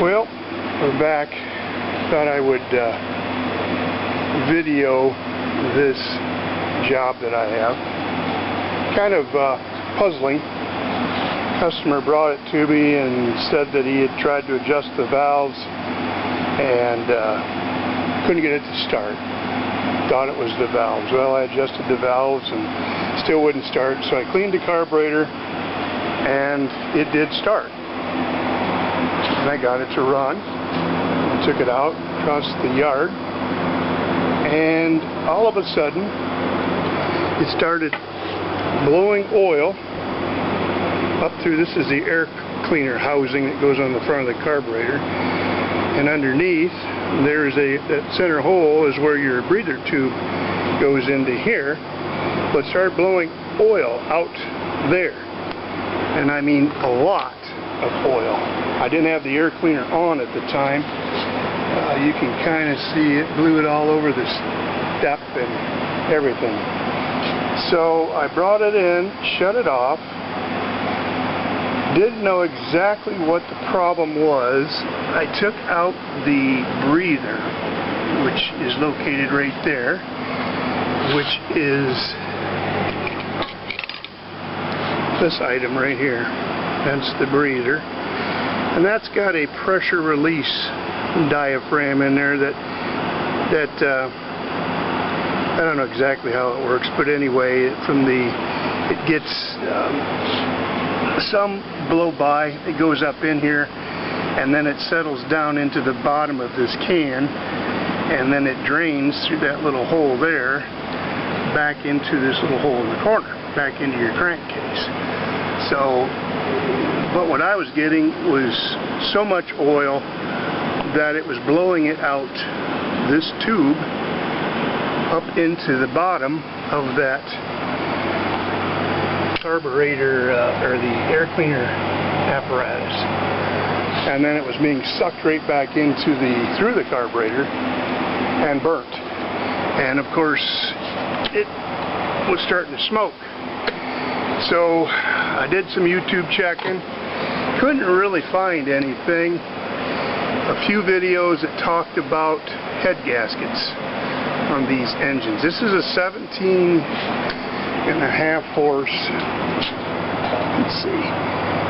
Well, we're back. Thought I would video this job that I have. Kind of puzzling. Customer brought it to me and said that he had tried to adjust the valves and couldn't get it to start. Thought it was the valves. Well, I adjusted the valves and still wouldn't start, so I cleaned the carburetor and it did start. And I got it to run. I took it out across the yard, and all of a sudden it started blowing oil up through, this is the air cleaner housing that goes on the front of the carburetor, and underneath there's that center hole is where your breather tube goes into here. But it started blowing oil out there, and I mean a lot of oil. I didn't have the air cleaner on at the time. You can kind of see it blew it all over the step and everything. So I brought it in, shut it off. Didn't know exactly what the problem was. I took out the breather, which is located right there, which is this item right here. That's the breather, and that's got a pressure release diaphragm in there that I don't know exactly how it works, but anyway, it gets some blow by, it goes up in here, and then it settles down into the bottom of this can, and then it drains through that little hole there back into this little hole in the corner, back into your crankcase. So, but what I was getting was so much oil that it was blowing it out this tube up into the bottom of that carburetor or the air cleaner apparatus, and then it was being sucked right back into through the carburetor and burnt, and of course it was starting to smoke. So I did some YouTube checking, couldn't really find anything. A few videos that talked about head gaskets on these engines. This is a 17.5 horse, let's see,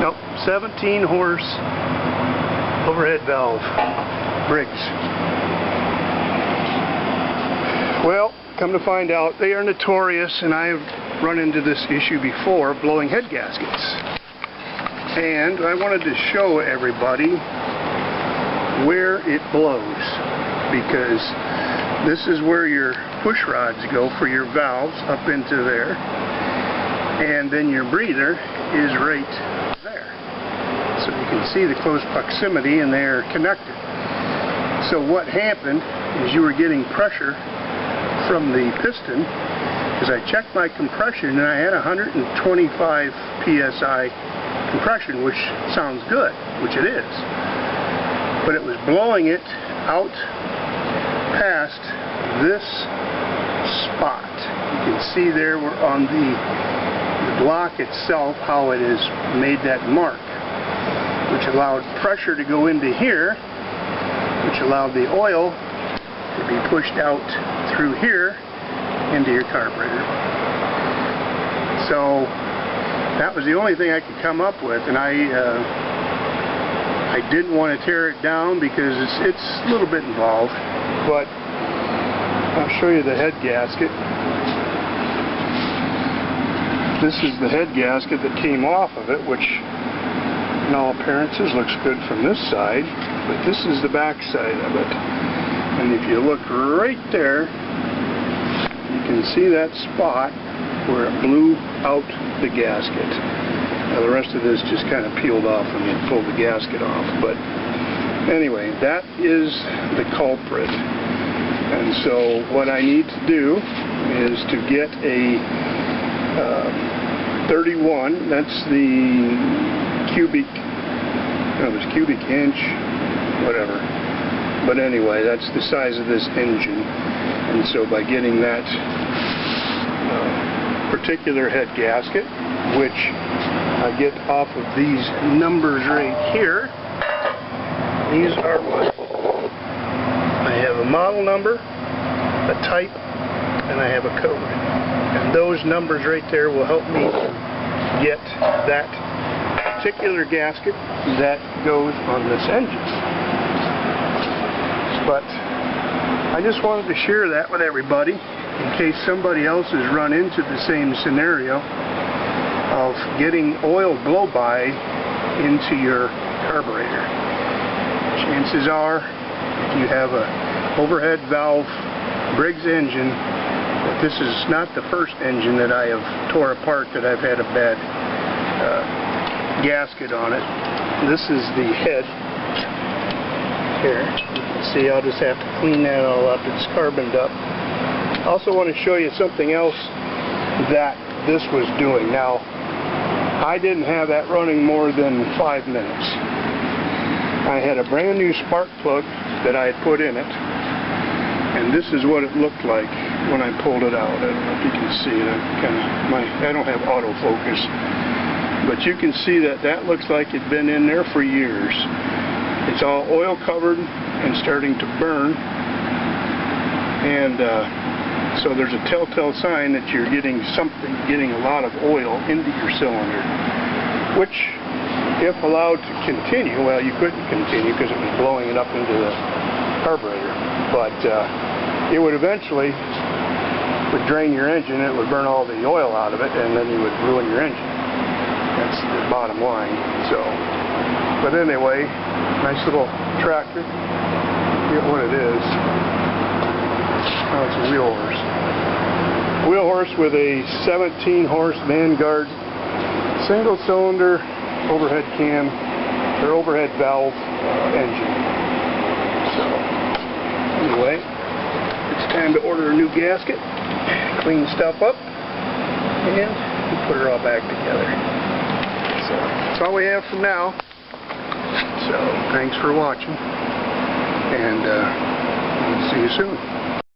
nope, 17 horse overhead valve Briggs. Well, come to find out, they are notorious, and I have run into this issue before, of blowing head gaskets. And I wanted to show everybody where it blows, because this is where your push rods go for your valves, up into there, and then your breather is right there. So you can see the close proximity, and they are connected. So what happened is you were getting pressure from the piston, because I checked my compression and I had 125 psi compression, which sounds good, which it is. But it was blowing it out past this spot. You can see there we're on the block itself how it has made that mark, which allowed pressure to go into here, which allowed the oil to be pushed out through here into your carburetor. So that was the only thing I could come up with, and I didn't want to tear it down because it's a little bit involved, but I'll show you the head gasket. This is the head gasket that came off of it, which in all appearances looks good from this side, but this is the back side of it. And if you look right there, you can see that spot where it blew out the gasket. Now the rest of this just kind of peeled off when you pulled the gasket off. But anyway, that is the culprit. And so what I need to do is to get a 31, that's the cubic, no, it's cubic inch, whatever. But anyway, that's the size of this engine. And so by getting that particular head gasket, which I get off of these numbers right here, these are mine. I have a model number, a type, and I have a code. And those numbers right there will help me get that particular gasket that goes on this engine. But I just wanted to share that with everybody in case somebody else has run into the same scenario of getting oil blow-by into your carburetor. Chances are, if you have a overhead valve Briggs engine, that this is not the first engine that I have tore apart that I've had a bad gasket on it. This is the head here. You can see I'll just have to clean that all up. It's carboned up. I also want to show you something else that this was doing. Now, I didn't have that running more than 5 minutes. I had a brand new spark plug that I had put in it, and this is what it looked like when I pulled it out. I don't know if you can see it. I don't have autofocus, but you can see that that looks like it'd been in there for years. It's all oil covered and starting to burn, and so there's a telltale sign that you're getting a lot of oil into your cylinder, which, if allowed to continue, well, you couldn't continue because it was blowing it up into the carburetor, but it would eventually drain your engine. It would burn all the oil out of it, and then you would ruin your engine. That's the bottom line. So, but anyway, nice little tractor. Get what it is. Oh, it's a Wheelhorse. Wheelhorse with a 17-horse Vanguard single-cylinder overhead cam or overhead valve engine. So, anyway, it's time to order a new gasket, clean stuff up, and put her all back together. So, that's all we have for now. So, thanks for watching, and we'll see you soon.